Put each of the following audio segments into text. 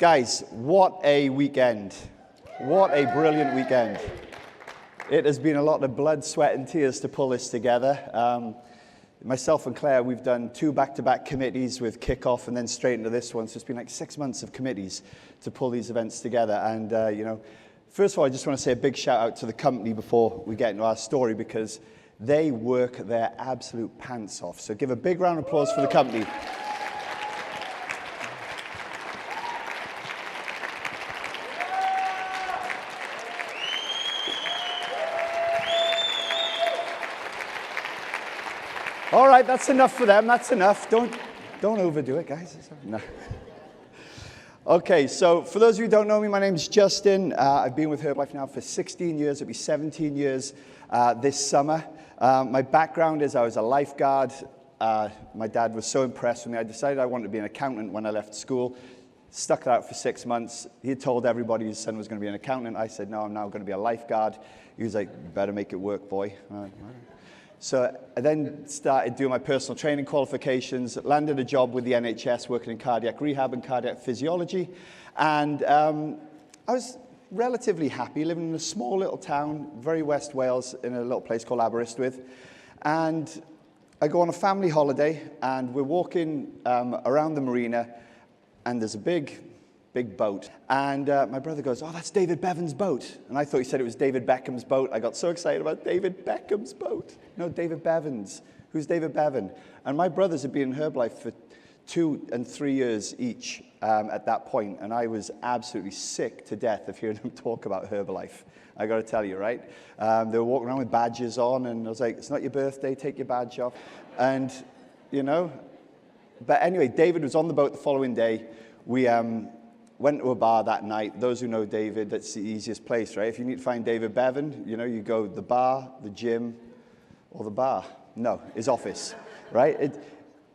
Guys, what a weekend. What a brilliant weekend. It has been a lot of blood, sweat, and tears to pull this together. Myself and Claire, we've done 2 back-to-back committees with kickoff and then straight into this one. So it's been like 6 months of committees to pull these events together. And, first of all, I just want to say a big shout out to the company before we get into our story, because they work their absolute pants off. So give a big round of applause for the company. All right, that's enough for them. That's enough. Don't overdo it, guys. No. Okay, so for those of you who don't know me, my name's Justin. I've been with Herbalife now for 16 years. It'll be 17 years this summer. My background is I was a lifeguard. My dad was so impressed with me. I decided I wanted to be an accountant when I left school. Stuck that out for 6 months. He had told everybody his son was going to be an accountant. I said, no, I'm now going to be a lifeguard. He was like, you better make it work, boy. So I then started doing my personal training qualifications, landed a job with the NHS working in cardiac rehab and cardiac physiology. And I was relatively happy living in a small little town, very West Wales, in a little place called Aberystwyth. And I go on a family holiday and we're walking around the marina and there's a big boat. And my brother goes, oh, that's David Bevan's boat. And I thought he said it was David Beckham's boat. I got so excited about David Beckham's boat. No, David Bevan's. Who's David Bevan? And my brothers had been in Herbalife for 2 and 3 years each at that point. And I was absolutely sick to death of hearing them talk about Herbalife. I got to tell you, right? They were walking around with badges on. And I was like, it's not your birthday. Take your badge off. And, But anyway, David was on the boat the following day. We went to a bar that night. Those who know David, that's the easiest place, right? If you need to find David Bevan, you go the bar, the gym, or the bar. No, his office, right?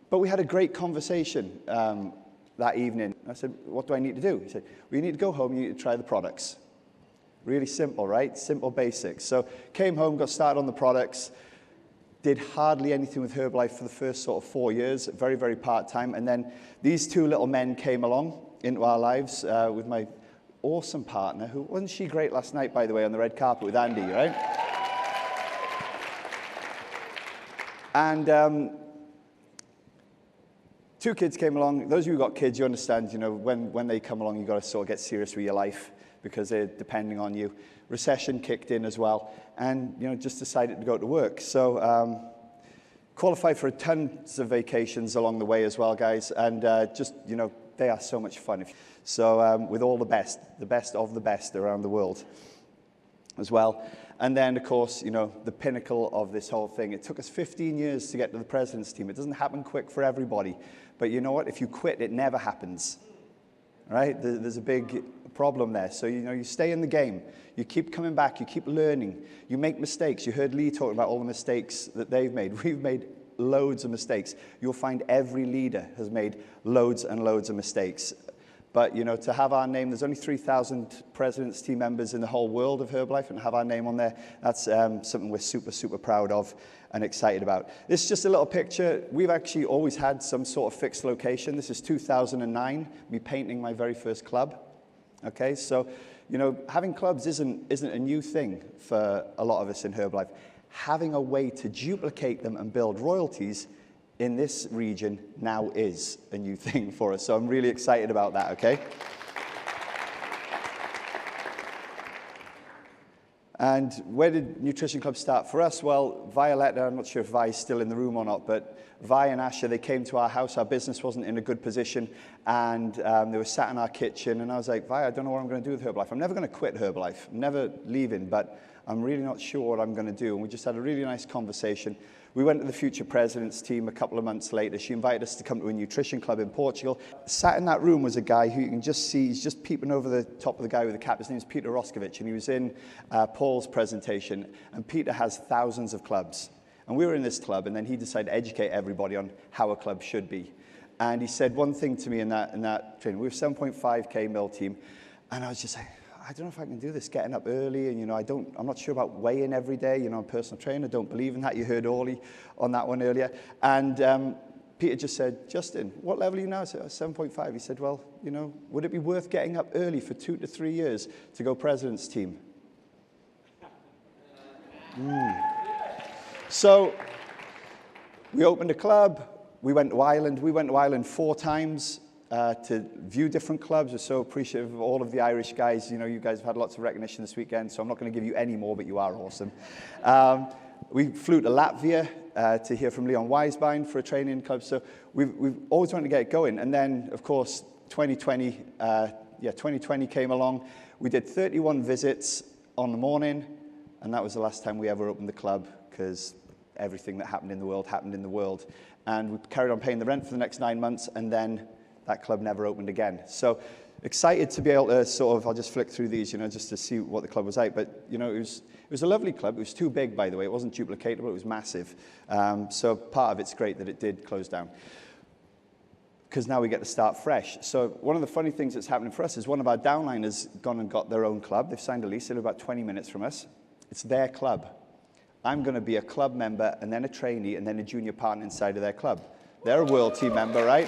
But we had a great conversation that evening. I said, what do I need to do? He said, well, you need to go home, you need to try the products. Really simple, right? Simple basics. So came home, got started on the products, did hardly anything with Herbalife for the first sort of 4 years, very, very part-time. And then these 2 little men came along into our lives with my awesome partner, who, wasn't she great last night, by the way, on the red carpet with Andy, right? And 2 kids came along. Those of you who got kids, you understand, when they come along, you've got to sort of get serious with your life because they're depending on you. Recession kicked in as well, and, just decided to go to work. So qualified for tons of vacations along the way as well, guys, and they are so much fun. So with all the best of the best around the world as well. And then, of course, the pinnacle of this whole thing. It took us 15 years to get to the president's team. It doesn't happen quick for everybody. But you know what? If you quit, it never happens. Right? There's a big problem there. So, you stay in the game. You keep coming back. You keep learning. You make mistakes. You heard Lee talking about all the mistakes that they've made. We've made loads of mistakes. You'll find every leader has made loads and loads of mistakes. But, to have our name, there's only 3,000 President's team members in the whole world of Herbalife, and have our name on there, that's something we're super, super proud of and excited about. This is just a little picture. We've actually always had some sort of fixed location. This is 2009, me painting my very first club. Okay, so, having clubs isn't a new thing for a lot of us in Herbalife. Having a way to duplicate them and build royalties in this region now is a new thing for us. So I'm really excited about that, okay? And where did Nutrition Club start for us? Well, Violetta, I'm not sure if Vi's still in the room or not, but Vi and Asha, they came to our house. Our business wasn't in a good position, and they were sat in our kitchen, and I was like, Vi, I don't know what I'm going to do with Herbalife. I'm never going to quit Herbalife. I'm never leaving, but I'm really not sure what I'm going to do. And we just had a really nice conversation. We went to the future president's team a couple of months later. She invited us to come to a nutrition club in Portugal. Sat in that room was a guy who you can just see, he's just peeping over the top of the guy with the cap. His name's Peter Roskovich, and he was in Paul's presentation. And Peter has thousands of clubs. And we were in this club, and then he decided to educate everybody on how a club should be. And he said one thing to me in that training. We were 7.5K mil team, and I was just like, I don't know if I can do this, getting up early, and I'm not sure about weighing every day. I'm a personal trainer, don't believe in that. You heard Orly on that one earlier. And Peter just said, Justin, what level are you now? I said, 7.5. He said, well, you know, would it be worth getting up early for 2 to 3 years to go president's team? So we opened a club. We went to Ireland. We went to Ireland 4 times to view different clubs. We're so appreciative of all of the Irish guys. You know, you guys have had lots of recognition this weekend, so I'm not going to give you any more, but you are awesome. We flew to Latvia to hear from Leon Weisbein for a training club. So we've always wanted to get it going. And then, of course, 2020 came along. We did 31 visits on the morning, and that was the last time we ever opened the club, because everything that happened in the world happened in the world. And we carried on paying the rent for the next 9 months, and then that club never opened again. So excited to be able to sort of, I'll just flick through these, you know, just to see what the club was like. But, you know, it was a lovely club. It was too big, by the way. It wasn't duplicatable. It was massive. So part of it's great that it did close down, because now we get to start fresh. So one of the funny things that's happening for us is one of our downliners gone and got their own club. They've signed a lease. They live about 20 minutes from us. It's their club. I'm going to be a club member and then a trainee and then a junior partner inside of their club. They're a world team member, right?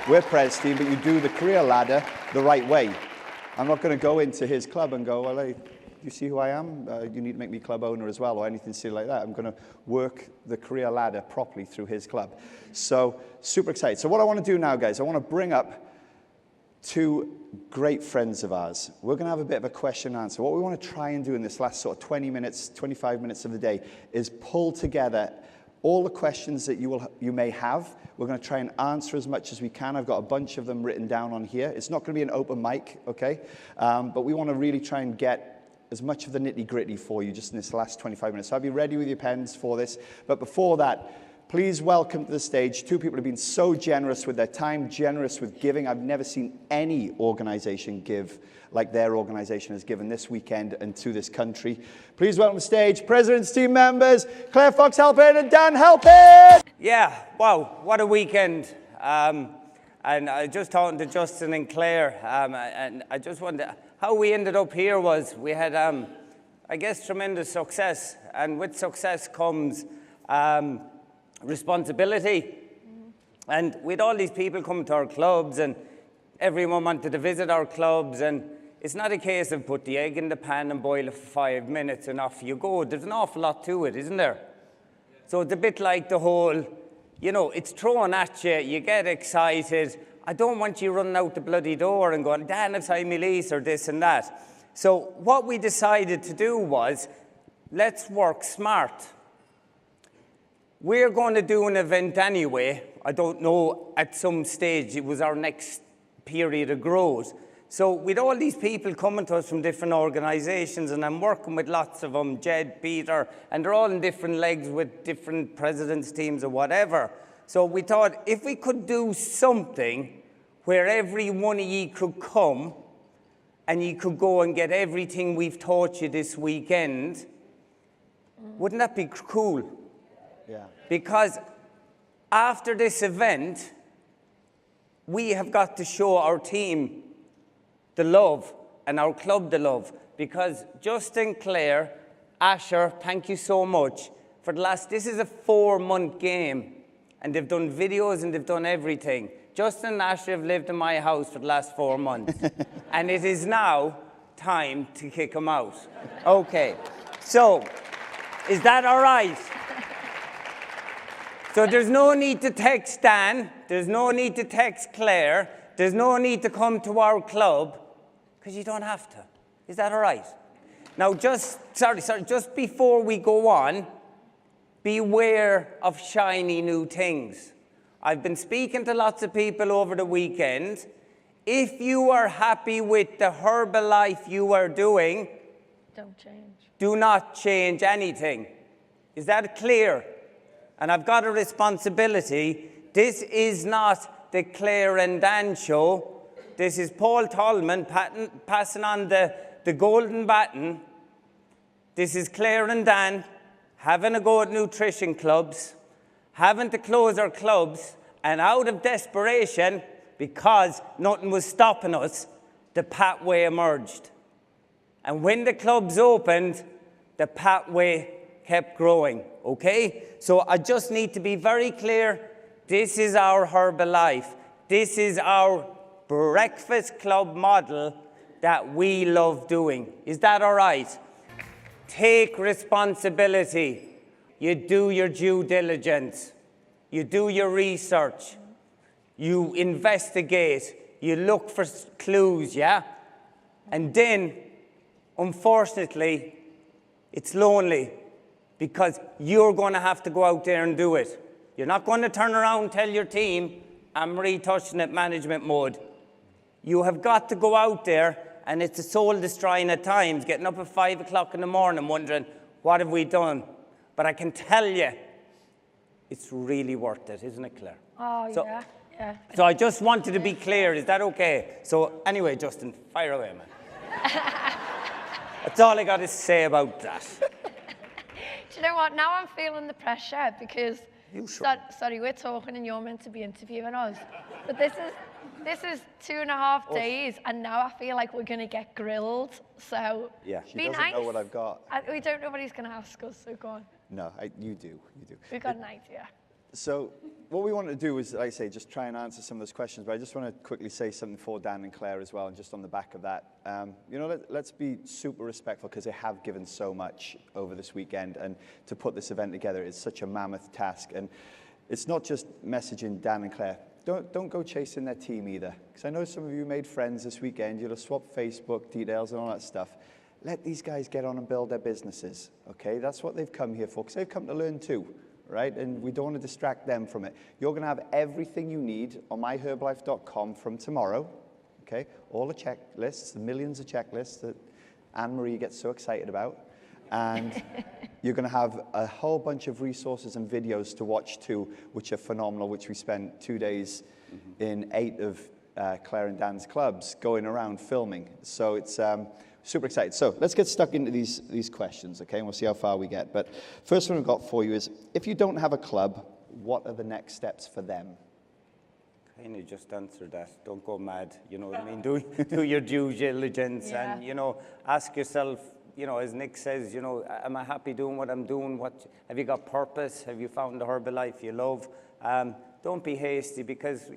We're Pres team, but you do the career ladder the right way. I'm not going to go into his club and go, well, hey, you see who I am? You need to make me club owner as well, or anything silly like that. I'm going to work the career ladder properly through his club. So super excited. So what I want to do now, guys, I want to bring up 2 great friends of ours. We're going to have a bit of a question and answer. What we want to try and do in this last sort of 20 minutes, 25 minutes of the day is pull together all the questions that you may have. We're going to try and answer as much as we can. I've got a bunch of them written down on here. It's not going to be an open mic, okay? But we want to really try and get as much of the nitty-gritty for you just in this last 25 minutes. So I'll be ready with your pens for this. But before that, please welcome to the stage 2 people who have been so generous with their time, generous with giving. I've never seen any organization give like their organization has given this weekend and to this country. Please welcome to the stage President's team members, Claire Fox-Halpin and Dan Halpin. Yeah, wow, what a weekend. And I just talking to Justin and Claire, and I just wondered how we ended up here was we had, I guess, tremendous success. And with success comes responsibility. And with all these people coming to our clubs, and everyone wanted to visit our clubs, and it's not a case of put the egg in the pan and boil it for 5 minutes and off you go. There's an awful lot to it, isn't there? So it's a bit like the whole, you know, it's thrown at you, you get excited. I don't want you running out the bloody door and going, Dan, I've signed my lease or this and that. So what we decided to do was, let's work smart. We're going to do an event anyway. I don't know, at some stage it was our next period of growth. So with all these people coming to us from different organizations, and I'm working with lots of them, Jed, Peter, and they're all in different legs with different presidents' teams or whatever. So we thought if we could do something where every one of ye could come and you could go and get everything we've taught you this weekend, wouldn't that be cool? Yeah. Because after this event, we have got to show our team the love and our club the love. Because Justin, Claire, Asher, thank you so much. For the last, this is a 4-month game, and they've done videos and they've done everything. Justin and Asher have lived in my house for the last 4 months. And it is now time to kick them out. Okay, so is that all right? So there's no need to text Dan, there's no need to text Claire, there's no need to come to our club, because you don't have to. Is that all right? Now just before we go on, beware of shiny new things. I've been speaking to lots of people over the weekend. If you are happy with the Herbalife you are doing, don't change. Do not change anything. Is that clear? And I've got a responsibility. This is not the Claire and Dan show. This is Paul Tolman passing on the golden baton. This is Claire and Dan having a go at nutrition clubs, having to close our clubs, and out of desperation, because nothing was stopping us, the pathway emerged. And when the clubs opened, the pathway kept growing, okay? So I just need to be very clear. This is our Herbalife. This is our breakfast club model that we love doing. Is that all right? Take responsibility. You do your due diligence. You do your research. You investigate. You look for clues, yeah? And then, unfortunately, it's lonely because you're going to have to go out there and do it. You're not going to turn around and tell your team, I'm retouching it management mode. You have got to go out there, and it's soul destroying at times, getting up at 5 o'clock in the morning wondering, what have we done? But I can tell you, it's really worth it, isn't it, Claire? Oh, so, yeah. So I just wanted to be clear. Is that okay? So anyway, Justin, fire away, man. That's all I got to say about that. Do you know what? Now I'm feeling the pressure because... Sorry, we're talking and you're meant to be interviewing us. But this is 2.5 days, and now I feel like we're going to get grilled. So yeah, she be doesn't nice. know what I've got. We don't know what he's going to ask us, so go on. No, you do. We've got an idea. So what we want to do is, like I say, just try and answer some of those questions. But I just want to quickly say something for Dan and Claire as well, and just on the back of that. Let's be super respectful because they have given so much over this weekend. And to put this event together is such a mammoth task. And it's not just messaging Dan and Claire. Don't go chasing their team either. Because I know some of you made friends this weekend. You'll have swapped Facebook details and all that stuff. Let these guys get on and build their businesses, okay? That's what they've come here for, because they've come to learn too. Right? And we don't want to distract them from it. You're going to have everything you need on myherbalife.com from tomorrow, okay? All the checklists, the millions of checklists that Anne-Marie gets so excited about. And you're going to have a whole bunch of resources and videos to watch too, which are phenomenal, which we spent 2 days in 8 of Claire and Dan's clubs going around filming. So it's super excited. So let's get stuck into these questions, okay? And we'll see how far we get. But first one I've got for you is, if you don't have a club, what are the next steps for them? Kind of just answered that. Don't go mad. You know what I mean? Do your due diligence and, ask yourself, as Nick says, am I happy doing what I'm doing? Have you got purpose? Have you found the Herbalife you love? Don't be hasty because,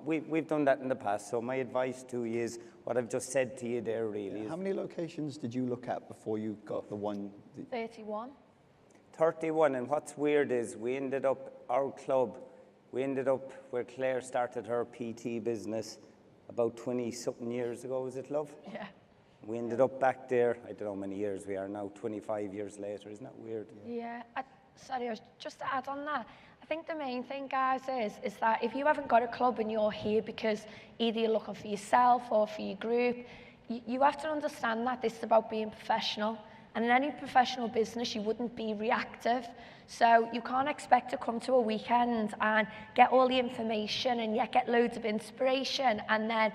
we've done that in the past. So my advice to you is what I've just said to you there, really. How many locations did you look at before you got the one? 31. 31. And what's weird is our club, we ended up where Claire started her PT business about 20-something years ago, was it, love? Yeah. We ended up back there, I don't know how many years we are now, 25 years later. Isn't that weird? Yeah. Just to add on that, I think the main thing, guys, is that if you haven't got a club and you're here because either you're looking for yourself or for your group, you have to understand that this is about being professional. And in any professional business, you wouldn't be reactive. So you can't expect to come to a weekend and get all the information and yet get loads of inspiration and then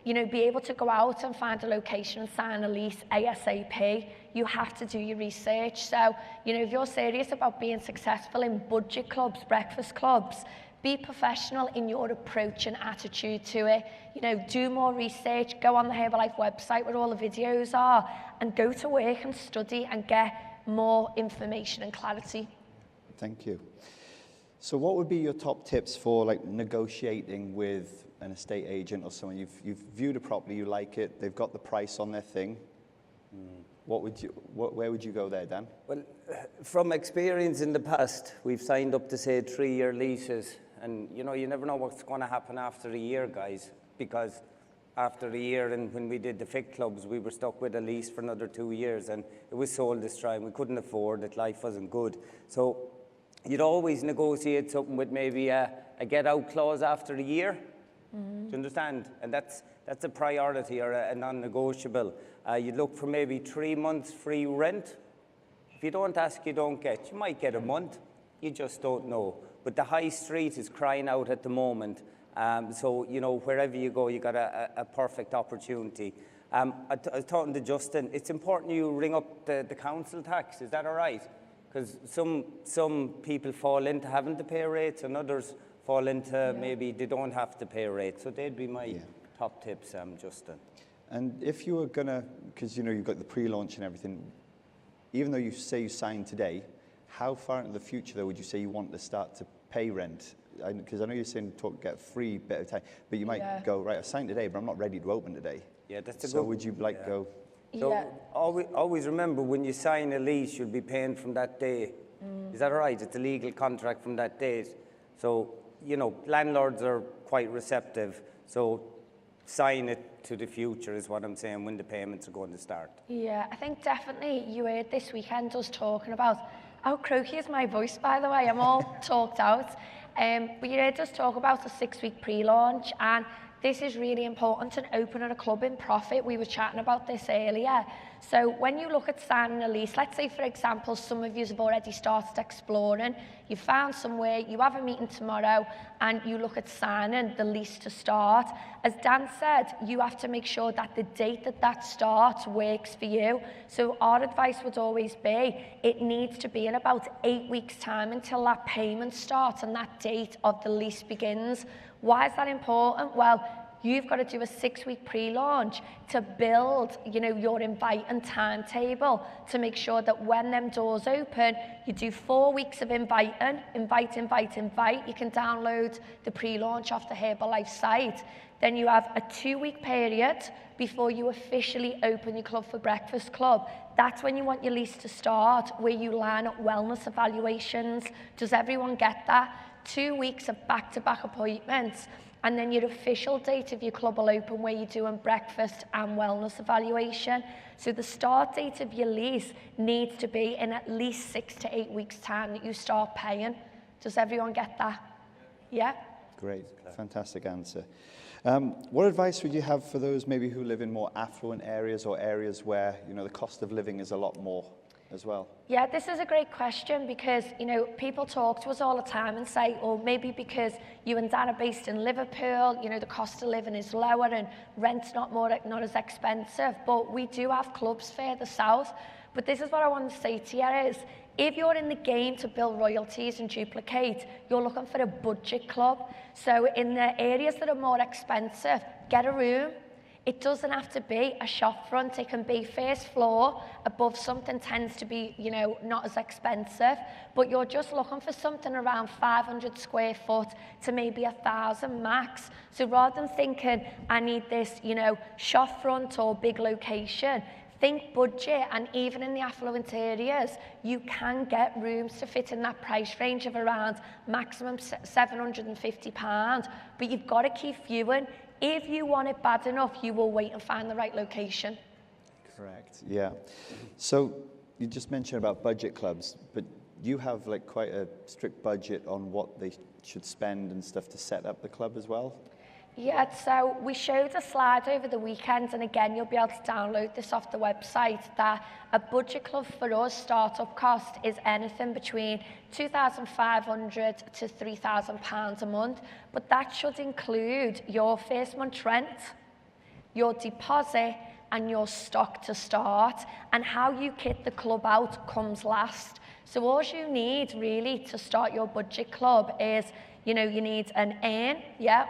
be able to go out and find a location and sign a lease ASAP. You have to do your research. So, if you're serious about being successful in budget clubs, breakfast clubs, be professional in your approach and attitude to it. Do more research, go on the Herbalife website where all the videos are, and go to work and study and get more information and clarity. Thank you. So what would be your top tips for negotiating with an estate agent or someone? You've viewed it properly, you like it, they've got the price on their thing. Where would you go there, Dan? Well, from experience in the past, we've signed up to say 3-year leases, and you never know what's going to happen after a year, guys, because after a year, and when we did the FIC clubs, we were stuck with a lease for another 2 years, and it was soul destroying. We couldn't afford it, life wasn't good. So you'd always negotiate something with maybe a get out clause after a year. Mm-hmm. Do you understand? And that's a priority or a non-negotiable. You'd look for maybe 3 months free rent. If you don't ask, you don't get. You might get a month. You just don't know. But the high street is crying out at the moment. So, wherever you go, you got a perfect opportunity. I was talking to Justin. It's important you ring up the council tax. Is that all right? Because some people fall into having to pay rates and others fall into maybe they don't have to pay rates. So they'd be my top tips, Justin. And if you were going to, because you've got the pre-launch and everything, even though you say you signed today, how far into the future, though, would you say you want to start to pay rent? because I know you're saying get a free bit of time, but you might Yeah. go, right, I signed today, but I'm not ready to open today. Yeah, that's a So good. would you like go? So Yeah. always remember, when you sign a lease, you'll be paying from that day. Is that right? It's a legal contract from that date. So, landlords are quite receptive. So sign it to the future is what I'm saying, when the payments are going to start. Yeah, I think definitely you heard this weekend us talking about how croaky is my voice, by the way. I'm all talked out. But you heard us talk about a 6-week pre-launch, and this is really important in opening a club in profit. We were chatting about this earlier. So when you look at signing a lease, let's say, for example, some of you have already started exploring, you found somewhere, you have a meeting tomorrow, and you look at signing the lease to start. As Dan said, you have to make sure that the date that starts works for you. So our advice would always be, it needs to be in about 8 weeks' time until that payment starts and that date of the lease begins. Why is that important? Well, you've got to do a 6-week pre-launch to build, your invite and timetable to make sure that when them doors open, you do 4 weeks of invite. You can download the pre-launch off the Herbalife site. Then you have a 2-week period before you officially open your Club for Breakfast Club. That's when you want your lease to start, where you line up wellness evaluations. Does everyone get that? 2 weeks of back-to-back appointments. And then your official date of your club will open, where you're doing breakfast and wellness evaluation. So the start date of your lease needs to be in at least 6 to 8 weeks' time that you start paying. Does everyone get that? Yeah? Great, fantastic answer. What advice would you have for those maybe who live in more affluent areas, or areas where, the cost of living is a lot more as well? Yeah, this is a great question, because, people talk to us all the time and say, maybe because you and Dan are based in Liverpool, the cost of living is lower and rent's not as expensive. But we do have clubs further south. But this is what I want to say to you is, if you're in the game to build royalties and duplicate, you're looking for a budget club. So in the areas that are more expensive, get a room. It doesn't have to be a shop front. It can be first floor above something, tends to be, not as expensive. But you're just looking for something around 500 square foot to maybe 1,000 max. So rather than thinking, I need this, shop front or big location, think budget. And even in the affluent areas, you can get rooms to fit in that price range of around maximum £750. But you've got to keep viewing. If you want it bad enough, you will wait and find the right location. Correct, yeah. So you just mentioned about budget clubs, but you have quite a strict budget on what they should spend and stuff to set up the club as well? Yeah, so we showed a slide over the weekend, and again, you'll be able to download this off the website, that a budget club for us, startup cost, is anything between £2,500 to £3,000 a month. But that should include your first month's rent, your deposit, and your stock to start. And how you kit the club out comes last. So all you need really to start your budget club is, you need an urn,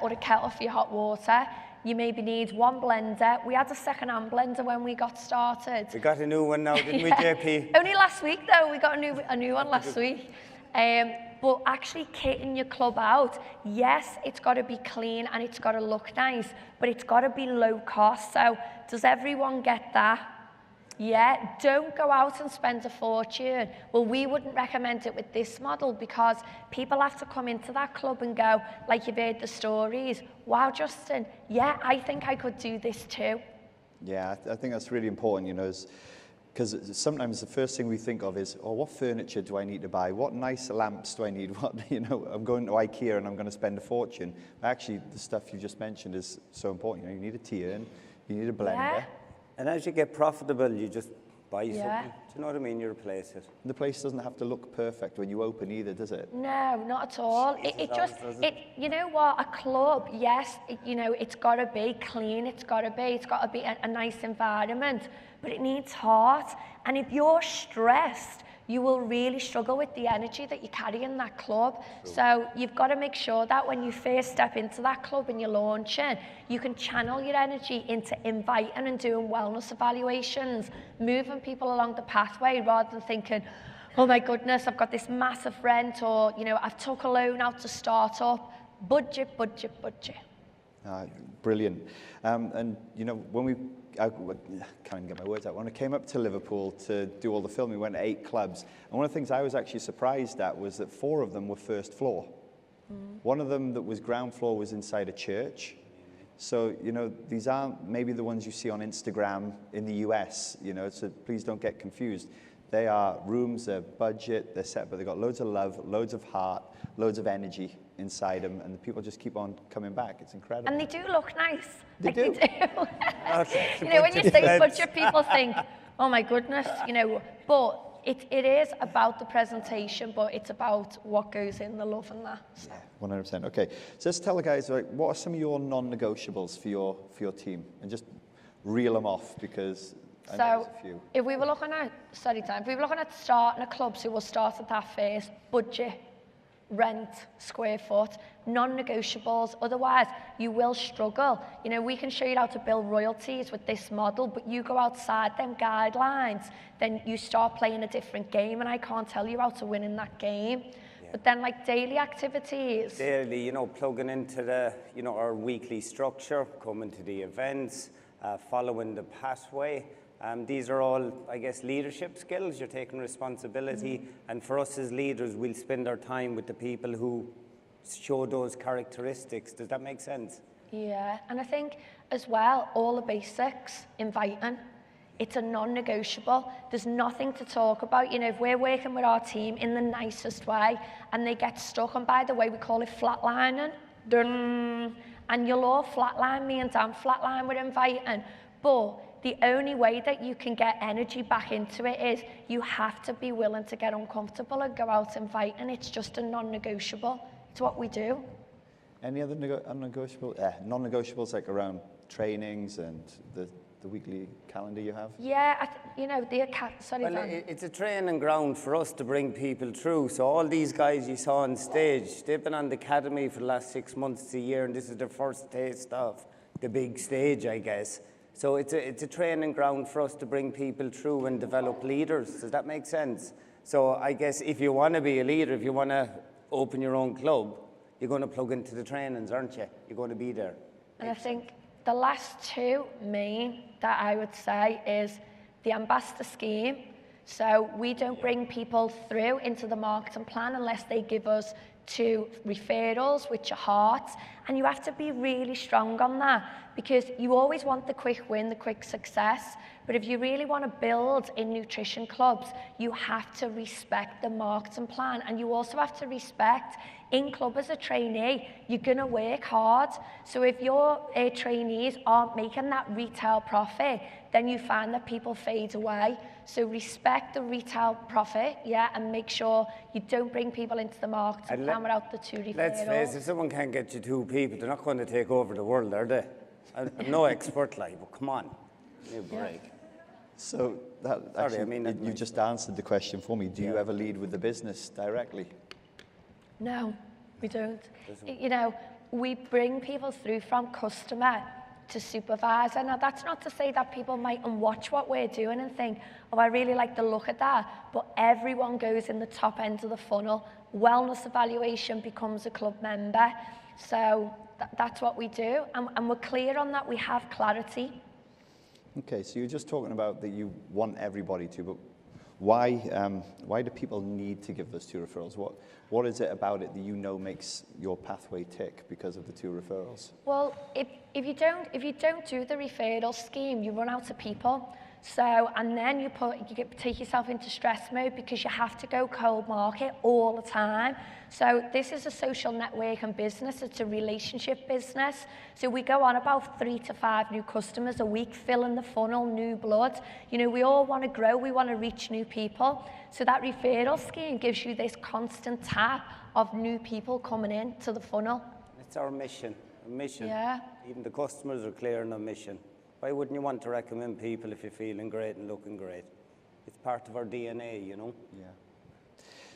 or a kettle for your hot water. You maybe need one blender. We had a second-hand blender when we got started. We got a new one now, didn't we, JP? Only last week, though. We got a new one last week. But actually kitting your club out, yes, it's got to be clean and it's got to look nice, but it's got to be low cost. So does everyone get that? Yeah, don't go out and spend a fortune. Well, we wouldn't recommend it with this model, because people have to come into that club and go, like you've heard the stories, wow, Justin, yeah, I think I could do this too. Yeah, I think that's really important, because sometimes the first thing we think of is, what furniture do I need to buy? What nice lamps do I need? I'm going to IKEA and I'm going to spend a fortune. Actually, the stuff you just mentioned is so important. You need a tea urn, you need a blender. Yeah. And as you get profitable, you just buy something. Yeah. Do you know what I mean? You replace it. The place doesn't have to look perfect when you open either, does it? No, not at all. You know what, a club, yes, it's got to be clean, it's got to be a nice environment, but it needs heart. And if you're stressed, you will really struggle with the energy that you carry in that club. So you've got to make sure that when you first step into that club and you're launching, you can channel your energy into inviting and doing wellness evaluations, moving people along the pathway, rather than thinking, oh my goodness, I've got this massive rent, or, you know, I've took a loan out to start up. Budget, budget, budget. Brilliant. And, you know, I can't even get my words out. When I came up to Liverpool to do all the filming, we went to 8 clubs. And one of the things I was actually surprised at was that 4 of them were first floor. One of them that was ground floor was inside a church. So, you know, these aren't maybe the ones you see on Instagram in the US, you know, so please don't get confused. They are rooms, they're budget, they're set, but they've got loads of love, loads of heart, loads of energy inside them, and the people just keep on coming back. It's incredible. And they do look nice. They do. They do. You know, when you say budget, people think, oh my goodness, you know, but it is about the presentation, but it's about what goes in, the love and that. So. Yeah, 100%. Okay, so let's tell the guys, like, what are some of your non-negotiables for your team, and just reel them off, because I know there's a few. If we were looking at if we were looking at starting a club, so we'll start at that first. Budget, rent, square foot, non-negotiables. Otherwise, you will struggle. You know, we can show you how to build royalties with this model, but you go outside them guidelines, then you start playing a different game, and I can't tell you how to win in that game. Yeah. But then, like, daily activities. Daily, you know, plugging into the, you know, our weekly structure, coming to the events, following the pathway. These are all, I guess, leadership skills. You're taking responsibility. And for us as leaders, we'll spend our time with the people who show those characteristics. Does that make sense? Yeah, and I think as well, all the basics, inviting. It's a non-negotiable. There's nothing to talk about. You know, if we're working with our team in the nicest way and they get stuck, and by the way, we call it flatlining. Dun, and you'll all flatline, me and Dan flatline with inviting. But the only way that you can get energy back into it is you have to be willing to get uncomfortable and go out inviting. It's just a non-negotiable. It's what we do. Any other non-negotiables, like around trainings and the weekly calendar you have? Yeah, you know, it's a training ground for us to bring people through. So all these guys you saw on stage, they've been on the academy for the last 6 months to a year, and this is their first taste of the big stage, I guess. So it's a training ground for us to bring people through and develop leaders. Does that make sense? So I guess if you want to be a leader, if you want to open your own club, you're going to plug into the trainings, aren't you? You're going to be there. And I think the last 2 main that I would say is the ambassador scheme. So we don't bring people through into the marketing plan unless they give us 2 referrals, which are hearts. And you have to be really strong on that, because you always want the quick win, the quick success. But if you really want to build in nutrition clubs, you have to respect the marketing plan. And you also have to respect in club as a trainee, you're going to work hard. So if your trainees aren't making that retail profit, then you find that people fade away. So respect the retail profit, yeah, and make sure you don't bring people into the marketing plan without the 2 referrals. Let's face it, if someone can't get you 2 people, they're not going to take over the world, are they? I'm no expert, like, but come on, give me a break. Yeah. So that actually, you just answered the question for me. Do you ever lead with the business directly? No, we don't. You know, we bring people through from customer to supervisor. Now, that's not to say that people mightn't watch what we're doing and think, oh, I really like the look at that. But everyone goes in the top end of the funnel. Wellness evaluation becomes a club member. So that's what we do. And we're clear on that. We have clarity. Okay, so you're just talking about that you want everybody to, but why do people need to give those 2 referrals? What is it about it that you know makes your pathway tick because of the 2 referrals? Well, if you don't do the referral scheme, you run out of people. So, and then you take yourself into stress mode because you have to go cold market all the time. So this is a social networking business. It's a relationship business. So we go on about 3 to 5 new customers a week, filling the funnel, new blood. You know, we all want to grow. We want to reach new people. So that referral scheme gives you this constant tap of new people coming into the funnel. It's our mission. Yeah. Even the customers are clear on our mission. Why wouldn't you want to recommend people if you're feeling great and looking great? It's part of our DNA, you know? Yeah.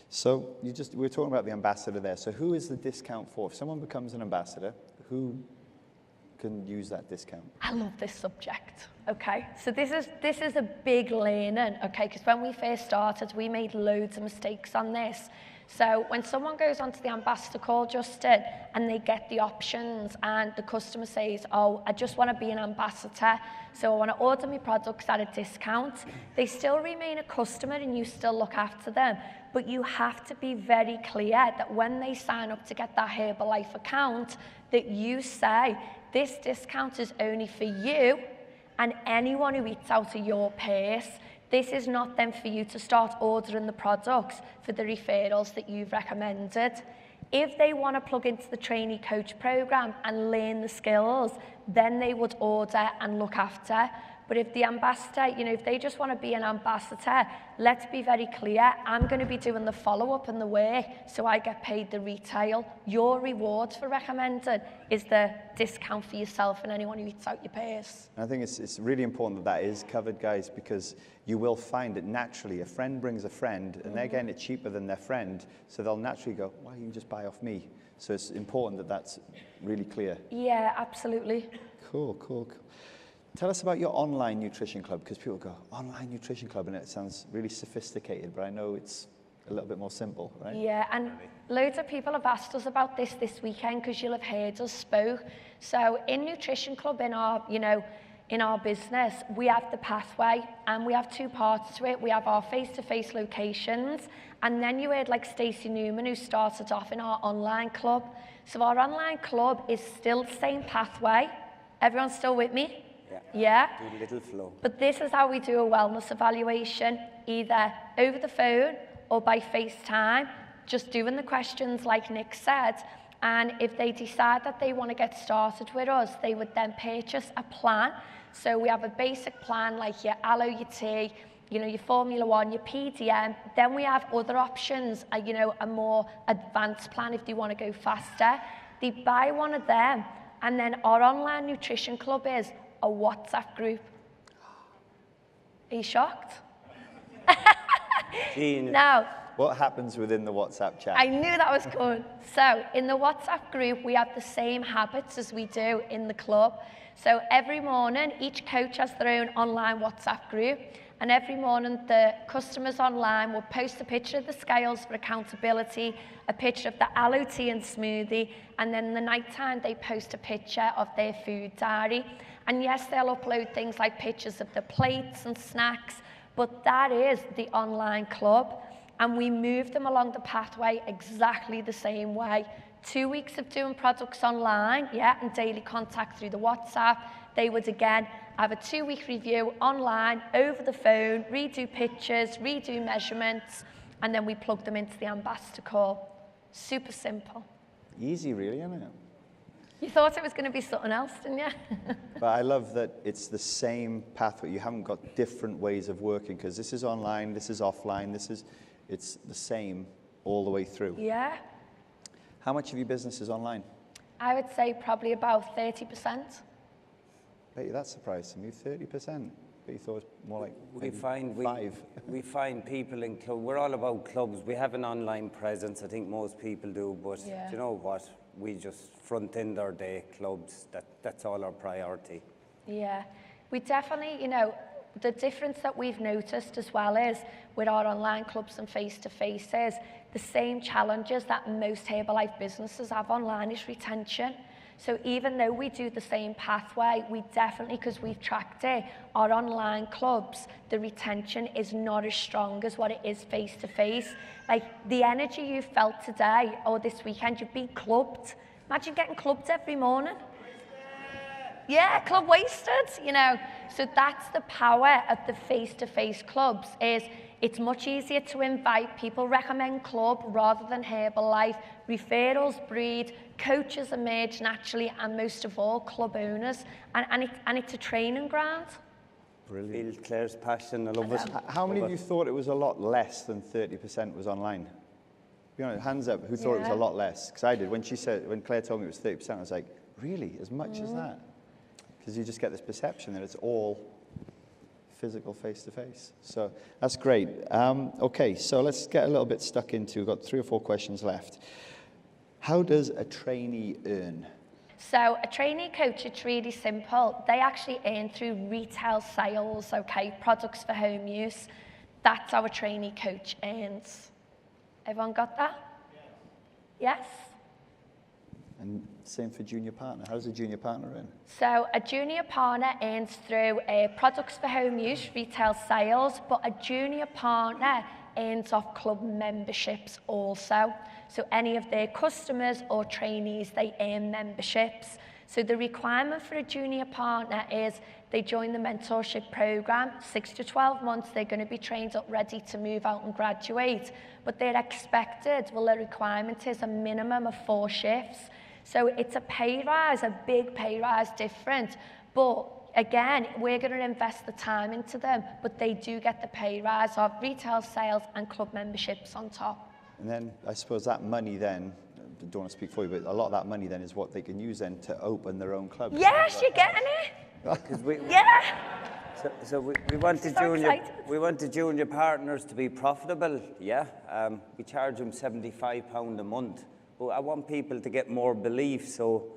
So we were talking about the ambassador there. So who is the discount for? If someone becomes an ambassador, who can use that discount? I love this subject, okay? So this is a big learning, okay? Because when we first started, we made loads of mistakes on this. So when someone goes onto the ambassador call, Justin, and they get the options and the customer says, oh, I just want to be an ambassador, so I want to order my products at a discount, they still remain a customer and you still look after them. But you have to be very clear that when they sign up to get that Herbalife account, that you say, this discount is only for you and anyone who eats out of your purse. This is not then for you to start ordering the products for the referrals that you've recommended. If they want to plug into the trainee coach program and learn the skills, then they would order and look after. But if the ambassador, if they just want to be an ambassador, let's be very clear, I'm going to be doing the follow-up and the work, so I get paid the retail. Your reward for recommended is the discount for yourself and anyone who eats out your purse. I think it's really important that is covered, guys, because you will find it naturally. A friend brings a friend, and they're getting it cheaper than their friend, so they'll naturally go, why don't you just buy off me? So it's important that that's really clear. Yeah, absolutely. Cool. Tell us about your online nutrition club, because people go, online nutrition club, and it sounds really sophisticated, but I know it's a little bit more simple, right? Yeah, and loads of people have asked us about this weekend, because you'll have heard us spoke. So in Nutrition Club, in our business, we have the pathway, and we have two parts to it. We have our face-to-face locations, and then you heard like Stacey Newman, who started off in our online club. So our online club is still the same pathway. Everyone still with me? Yeah. Do a little flow. But this is how we do a wellness evaluation, either over the phone or by FaceTime, just doing the questions like Nick said. And if they decide that they want to get started with us, they would then purchase a plan. So we have a basic plan like your Aloe, your tea, your Formula 1, your PDM. Then we have other options, a more advanced plan if they want to go faster. They buy one of them. And then our online nutrition club is a WhatsApp group. Are you shocked? Now, what happens within the WhatsApp chat? I knew that was coming. So in the WhatsApp group, we have the same habits as we do in the club. So every morning, each coach has their own online WhatsApp group. And every morning, the customers online will post a picture of the scales for accountability, a picture of the aloe tea and smoothie, and then in the nighttime, they post a picture of their food diary. And yes, they'll upload things like pictures of the plates and snacks, but that is the online club. And we move them along the pathway exactly the same way. 2 weeks of doing products online, and daily contact through the WhatsApp. They would again have a 2-week review online, over the phone, redo pictures, redo measurements, and then we plug them into the ambassador call. Super simple. Easy, really, isn't it? You thought it was going to be something else, didn't you? But I love that it's the same pathway. You haven't got different ways of working, because this is online, this is offline, it's the same all the way through. Yeah. How much of your business is online? I would say probably about 30%. Bet you that surprised me, 30%. But you thought it was more like we find people in clubs. We're all about clubs. We have an online presence. I think most people do, but do you know what? We just front end our day clubs. That's all our priority. Yeah, we definitely, the difference that we've noticed as well is with our online clubs and face-to-face is the same challenges that most Herbalife businesses have online is retention. So even though we do the same pathway, we definitely, because we've tracked it, our online clubs, the retention is not as strong as what it is face-to-face. Like the energy you felt today or this weekend, you've been clubbed. Imagine getting clubbed every morning. Yeah, club wasted, So that's the power of the face-to-face clubs is it's much easier to invite. People recommend club rather than Herbalife. Referrals breed, coaches emerge naturally, and most of all, club owners. And it's a training ground. Brilliant. Feel Claire's passion, I love it. How many of you thought it was a lot less than 30% was online? Hands up, who thought it was a lot less? Because I did. When Claire told me it was 30%, I was like, really? As much as that? Because you just get this perception that it's all physical face-to-face. So that's great. Okay, so let's get a little bit stuck into, we've got 3 or 4 questions left. How does a trainee earn? So a trainee coach, it's really simple. They actually earn through retail sales, okay, products for home use. That's how a trainee coach earns. Everyone got that? Yes? And same for junior partner. How does a junior partner earn? So a junior partner earns through products for home use, retail sales, but a junior partner earns off club memberships also. So any of their customers or trainees, they earn memberships. So the requirement for a junior partner is they join the mentorship program, 6 to 12 months, they're going to be trained up ready to move out and graduate, but they're expected, well, the requirement is a minimum of 4 shifts. So it's a pay rise, a big pay rise different, but again, we're going to invest the time into them, but they do get the pay rise of retail sales and club memberships on top. And then I suppose that money then, I don't want to speak for you, but a lot of that money then is what they can use then to open their own club. Yes, you're getting it? Yeah. So we want the junior partners to be profitable, yeah. We charge them £75 a month, but I want people to get more belief, so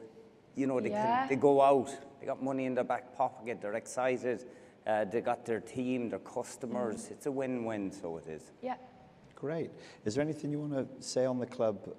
you know they go out, they got money in their back pocket, they're excited, they got their team, their customers. It's a win-win, so it is. Yeah. Great. Is there anything you want to say on the club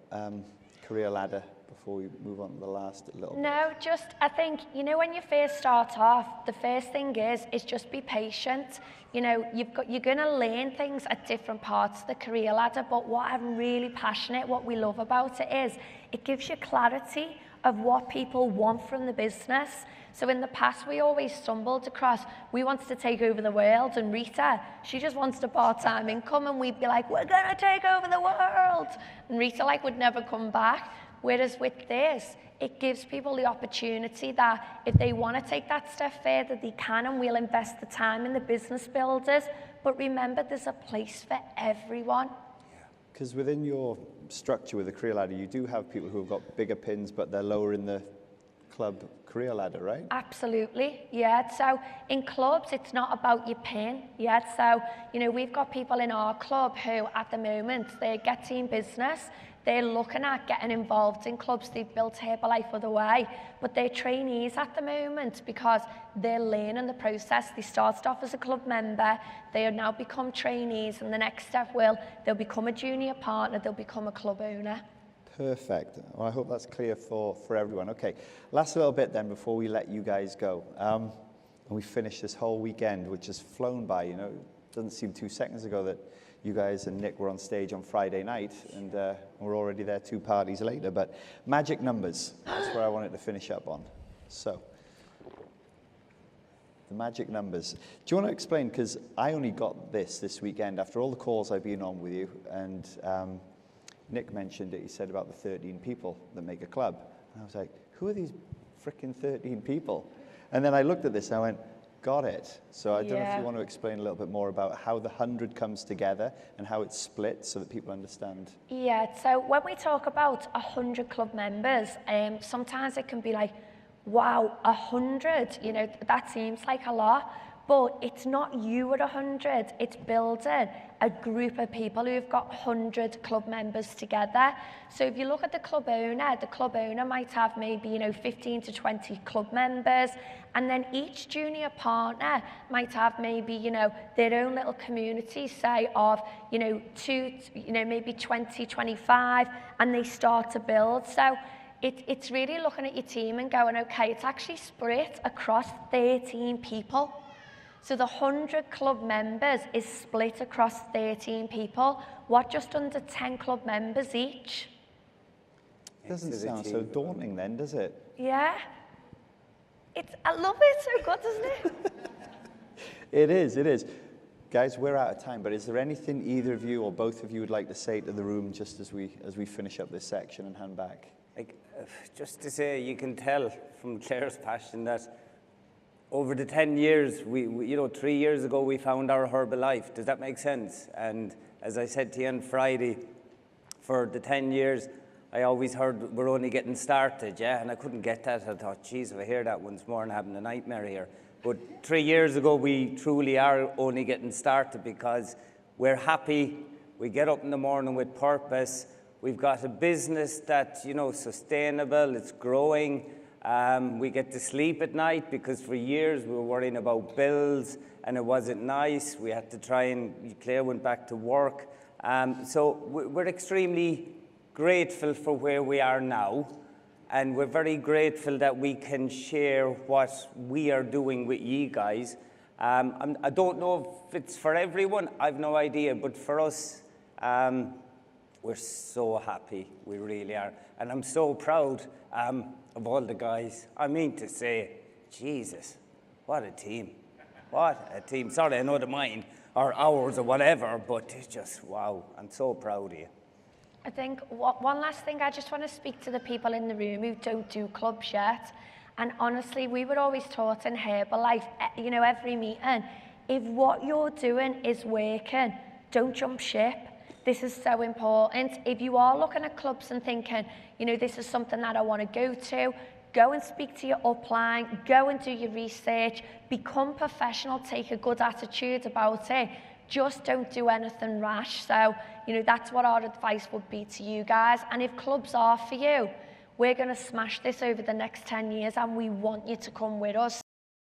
career ladder before we move on to the last little bit? No, just I think, you know, when you first start off, the first thing is just be patient. You know, you're going to learn things at different parts of the career ladder, but what I'm really passionate, what we love about it is it gives you clarity of what people want from the business. So in the past, we always stumbled across, we wanted to take over the world, and Rita, she just wants a part-time income, and we'd be like, we're going to take over the world. And Rita, like, would never come back. Whereas with this, it gives people the opportunity that if they want to take that step further, they can, and we'll invest the time in the business builders. But remember, there's a place for everyone. Because within your structure with the career ladder, you do have people who have got bigger pins, but they're lower in the club career ladder, right? Absolutely, yeah. So in clubs, it's not about your pin, yeah. So, you know, we've got people in our club who, at the moment, they get team business. They're looking at getting involved in clubs. They've built Herbalife other way, but they're trainees at the moment because they're learning the process. They started off as a club member. They have now become trainees, and the next step they'll become a junior partner. They'll become a club owner. Perfect. Well, I hope that's clear for everyone. Okay, last little bit then before we let you guys go. And we finish this whole weekend, which has flown by. You know, it doesn't seem 2 seconds ago that you guys and Nick were on stage on Friday night, and we're already there 2 parties later. But magic numbers, that's where I wanted to finish up on. So, the magic numbers. Do you want to explain? Because I only got this weekend after all the calls I've been on with you, and Nick mentioned it. He said about the 13 people that make a club. And I was like, who are these frickin' 13 people? And then I looked at this and I went, got it. So I don't know if you want to explain a little bit more about how the 100 comes together and how it's split so that people understand. Yeah, so when we talk about 100 club members, sometimes it can be like, wow, 100, you know, that seems like a lot. But it's not you at 100, it's building a group of people who've got 100 club members together. So if you look at the club owner might have maybe, you know, 15 to 20 club members, and then each junior partner might have maybe, you know, their own little community, say of, you know, maybe 20, 25, and they start to build. So it's really looking at your team and going, okay, it's actually split across 13 people. So the 100 club members is split across 13 people. What, just under 10 club members each? Doesn't sound so daunting then, does it? Yeah. I love it, so good, doesn't it? It is. Guys, we're out of time, but is there anything either of you or both of you would like to say to the room just as we finish up this section and hand back? Just to say, you can tell from Claire's passion that over the 10 years, we 3 years ago, we found our Herbalife. Does that make sense? And as I said to you on Friday, for the 10 years, I always heard we're only getting started, yeah? And I couldn't get that. I thought, geez, if I hear that once more, I'm having a nightmare here. But 3 years ago, we truly are only getting started because we're happy. We get up in the morning with purpose. We've got a business that's, you know, sustainable. It's growing. We get to sleep at night because for years we were worrying about bills and it wasn't nice. We had to try and, Claire went back to work. So we're extremely grateful for where we are now. And we're very grateful that we can share what we are doing with you guys. I don't know if it's for everyone, I've no idea, but for us, we're so happy, we really are. And I'm so proud of all the guys. I mean to say, Jesus, what a team. What a team. Sorry, I know the mine, or ours or whatever, but it's just, wow, I'm so proud of you. I think one last thing, I just want to speak to the people in the room who don't do clubs yet. And honestly, we were always taught in Herbalife, you know, every meeting, if what you're doing is working, don't jump ship. This is so important. If you are looking at clubs and thinking, you know, this is something that I want to go and speak to your upline, go and do your research, become professional, take a good attitude about it. Just don't do anything rash. So, you know, that's what our advice would be to you guys. And if clubs are for you, we're going to smash this over the next 10 years and we want you to come with us.